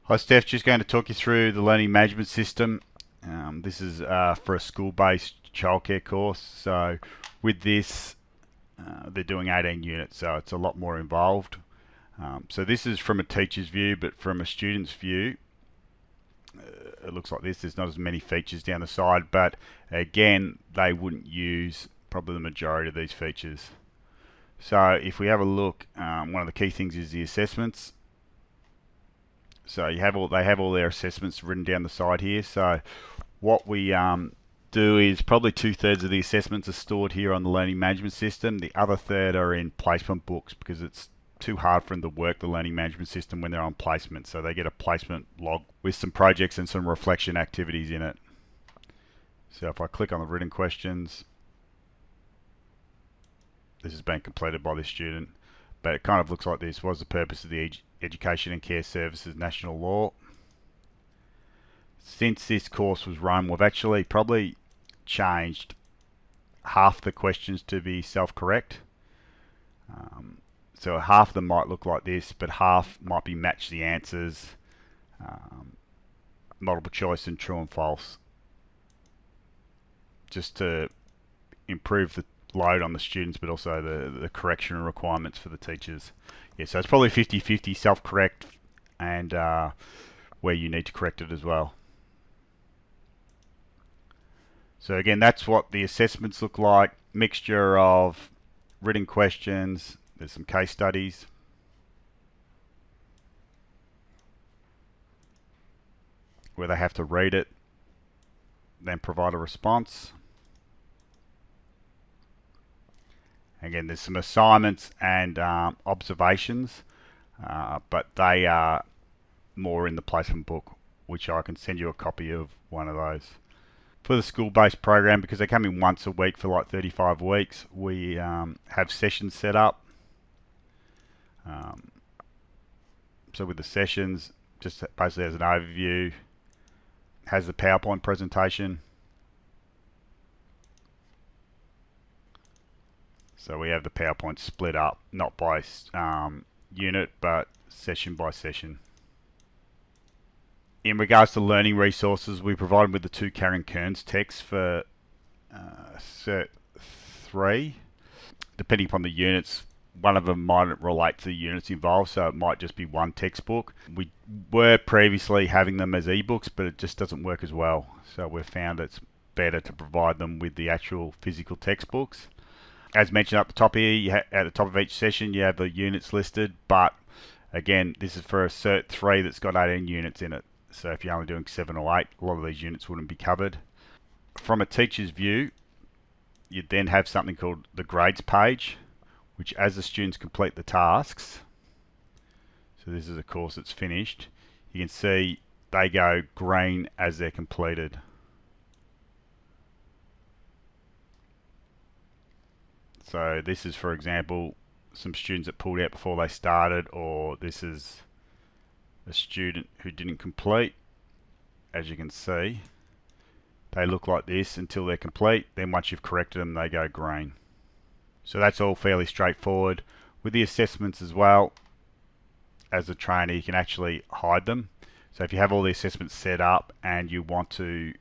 Hi Steph, just going to talk you through the learning management system. This is for a school-based childcare course. So with this, they're doing 18 units, so it's a lot more involved. So this is from a teacher's view, but from a student's view, it looks like this. There's not as many features down the side, but again, they wouldn't use probably the majority of these features. So if we have a look, one of the key things is the assessments. So they have all their assessments written down the side here. So what we do is probably 2/3 of the assessments are stored here on the learning management system. The other third are in placement books because it's too hard for them to work the learning management system when they're on placement. So they get a placement log with some projects and some reflection activities in it. So if I click on the written questions, this has been completed by the student, but it kind of looks like this. What is the purpose of the Education and Care Services National Law? Since this course was run, we've actually probably changed half the questions to be self-correct. So half of them might look like this, but half might be match the answers, multiple choice and true and false, just to improve the load on the students, but also the correction requirements for the teachers. Yeah, so it's probably 50-50 self-correct and where you need to correct it as well. So again, that's what the assessments look like. Mixture of written questions. There's some case studies. Where they have to read it, then provide a response. Again, there's some assignments and observations, but they are more in the placement book, which I can send you a copy of one of those. For the school-based program, because they come in once a week for like 35 weeks, we have sessions set up. So with the sessions, just basically as an overview, has the PowerPoint presentation. So we have the PowerPoint split up, not by unit, but session by session. In regards to learning resources, we provide them with the 2 Karen Kearns texts for Cert 3. Depending upon the units, one of them might relate to the units involved, so it might just be one textbook. We were previously having them as ebooks, but it just doesn't work as well. So we've found it's better to provide them with the actual physical textbooks. As mentioned up the top here, at the top of each session, you have the units listed, but again, this is for a Cert 3 that's got 18 units in it. So if you're only doing 7 or 8, a lot of these units wouldn't be covered. From a teacher's view, you'd then have something called the grades page, which as the students complete the tasks, so this is a course that's finished, you can see they go green as they're completed. So this is, for example, some students that pulled out before they started, or this is a student who didn't complete. As you can see, they look like this until they're complete. Then once you've corrected them, they go green. So that's all fairly straightforward. With the assessments as well, as a trainer, you can actually hide them. So if you have all the assessments set up and you want to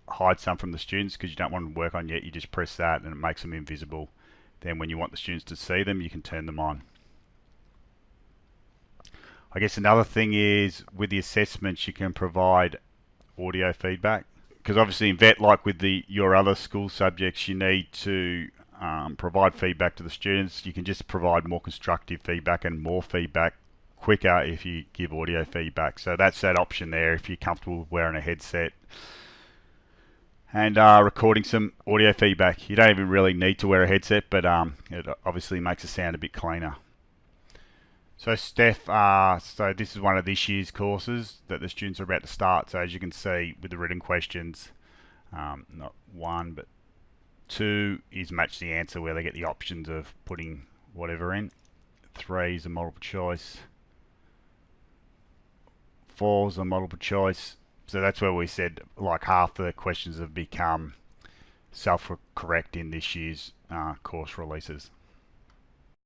hide some from the students because you don't want to work on yet, you just press that and it makes them invisible. Then when you want the students to see them, you can turn them on. I guess another thing is with the assessments, you can provide audio feedback, because obviously in vet, like with your other school subjects, you need to provide feedback to the students. You can just provide more constructive feedback and more feedback quicker if you give audio feedback. So that's that option there if you're comfortable with wearing a headset and recording some audio feedback. You don't even really need to wear a headset, but it obviously makes the sound a bit cleaner. So Steph, so this is one of this year's courses that the students are about to start. So as you can see with the written questions, not 1 but 2 is match the answer, where they get the options of putting whatever in. 3 is a multiple choice. 4 is a multiple choice. So that's where we said like half the questions have become self-correct in this year's course releases.